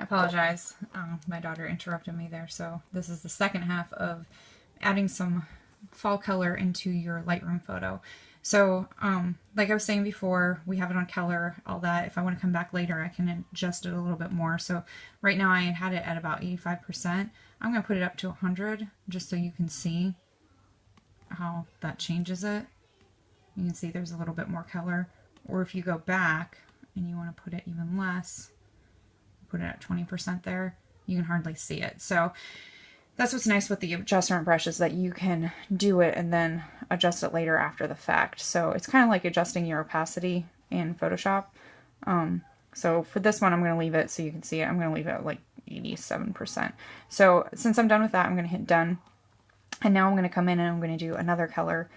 I apologize. My daughter interrupted me there. So this is the second half of adding some fall color into your Lightroom photo. So like I was saying before, we have it on color, all that. If I want to come back later, I can adjust it a little bit more. So right now I had it at about 85%. I'm going to put it up to 100 just so you can see how that changes it. You can see there's a little bit more color. Or if you go back and you want to put it even less, put it at 20% there, you can hardly see it. So that's what's nice with the adjustment brush, is that you can do it and then adjust it later after the fact. So it's kind of like adjusting your opacity in Photoshop. So for this one, I'm going to leave it so you can see it. I'm going to leave it at like 87%. So since I'm done with that, I'm going to hit done. And now I'm going to come in and I'm going to do another color.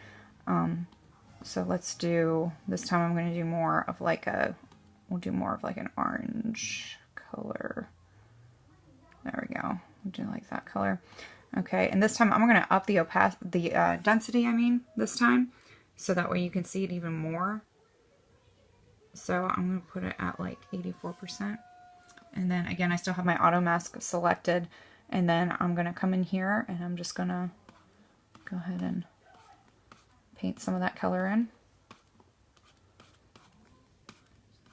So let's do, this time I'm going to do more of like a, we'll do more of like an orange color. There we go. We'll do like that color. Okay, and this time I'm going to up the density, this time, so that way you can see it even more. So I'm going to put it at like 84%. And then again, I still have my auto mask selected. And then I'm going to come in here and I'm just going to go ahead and paint some of that color in.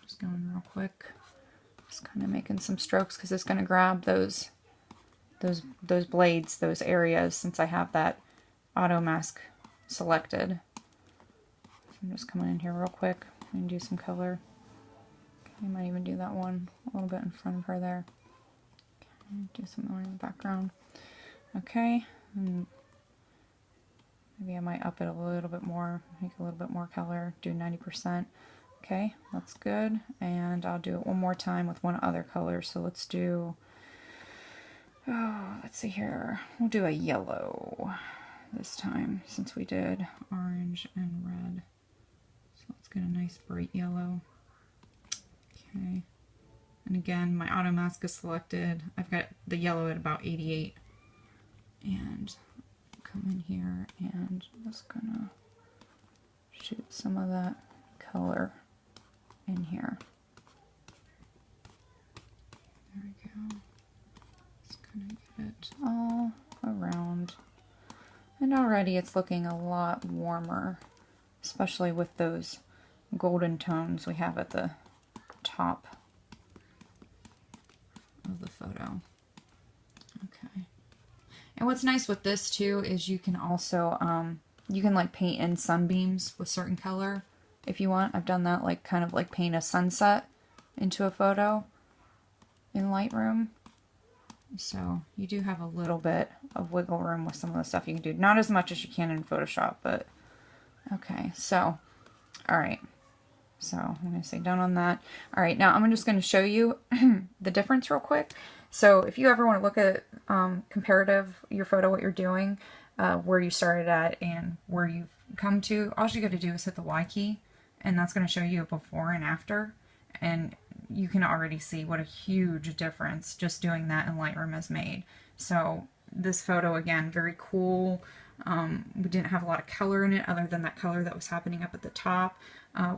Just going real quick. Just kind of making some strokes because it's going to grab those blades, those areas, since I have that auto mask selected. So I'm just coming in here real quick and do some color. Okay, I might even do that one a little bit in front of her there. Okay, do some more in the background. Okay, and maybe I might up it a little bit more, make a little bit more color, do 90%. Okay, that's good. And I'll do it one more time with one other color. So let's do, let's see here. We'll do a yellow this time, since we did orange and red. So let's get a nice bright yellow. Okay. And again, my auto mask is selected. I've got the yellow at about 88. And come in here and I'm just gonna shoot some of that color in here. There we go. Just gonna get it all around. And already it's looking a lot warmer, especially with those golden tones we have at the top of the photo. Okay. And what's nice with this too is you can also, you can like paint in sunbeams with certain color if you want. I've done that, like kind of like paint a sunset into a photo in Lightroom. So you do have a little bit of wiggle room with some of the stuff you can do. Not as much as you can in Photoshop, but okay. So, all right. So I'm going to say done on that. All right, now I'm just going to show you the difference real quick. So if you ever want to look at comparative, your photo, what you're doing, where you started at and where you've come to, all you got to do is hit the Y key, and that's going to show you a before and after. And you can already see what a huge difference just doing that in Lightroom has made. So this photo, again, very cool. We didn't have a lot of color in it other than that color that was happening up at the top.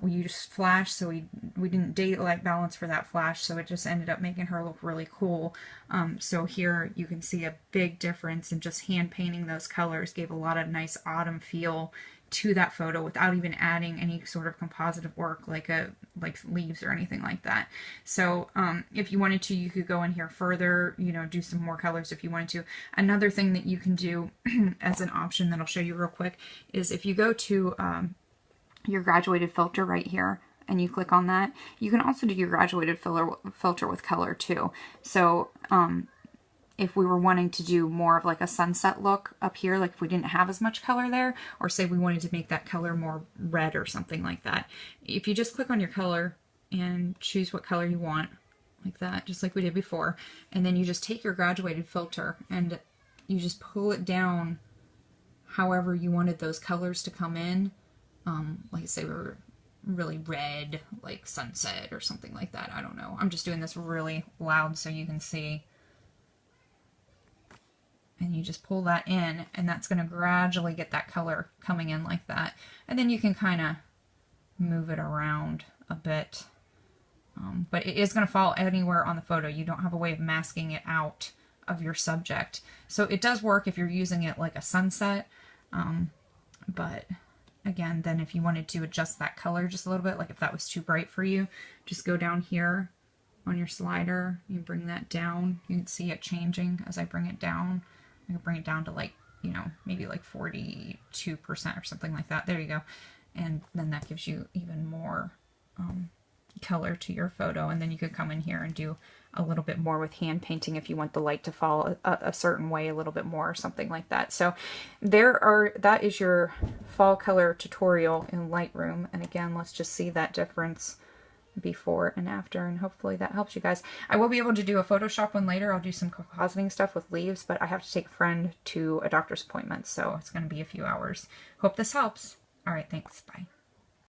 We used flash, so we didn't daylight balance for that flash, so it just ended up making her look really cool. So here you can see a big difference in just hand painting those colors. Gave a lot of nice autumn feel to that photo without even adding any sort of compositive work like leaves or anything like that. So if you wanted to, you could go in here further, you know, do some more colors if you wanted to. Another thing that you can do as an option that I'll show you real quick is if you go to your graduated filter right here and you click on that, you can also do your graduated filter with color too. So if we were wanting to do more of like a sunset look up here, like if we didn't have as much color there, or say we wanted to make that color more red or something like that, if you just click on your color and choose what color you want, like that, just like we did before, and then you just take your graduated filter and you just pull it down however you wanted those colors to come in. Like say we were really red, like sunset or something like that. I don't know. I'm just doing this really loud so you can see. And you just pull that in, and that's going to gradually get that color coming in like that. And then you can kind of move it around a bit But it is going to fall anywhere on the photo. You don't have a way of masking it out of your subject. So it does work if you're using it like a sunset. But again, then if you wanted to adjust that color just a little bit, like if that was too bright for you, just go down here on your slider. You bring that down. You can see it changing as I bring it down. I can bring it down to like, you know, maybe like 42% or something like that. There you go. And then that gives you even more color to your photo. And then you could come in here and do a little bit more with hand painting if you want the light to fall a certain way a little bit more or something like that. So that is your fall color tutorial in Lightroom. And again, let's just see that difference before and after, and hopefully that helps you guys. I will be able to do a Photoshop one later. I'll do some compositing stuff with leaves, but I have to take a friend to a doctor's appointment, so it's going to be a few hours. Hope this helps. All right, thanks. Bye.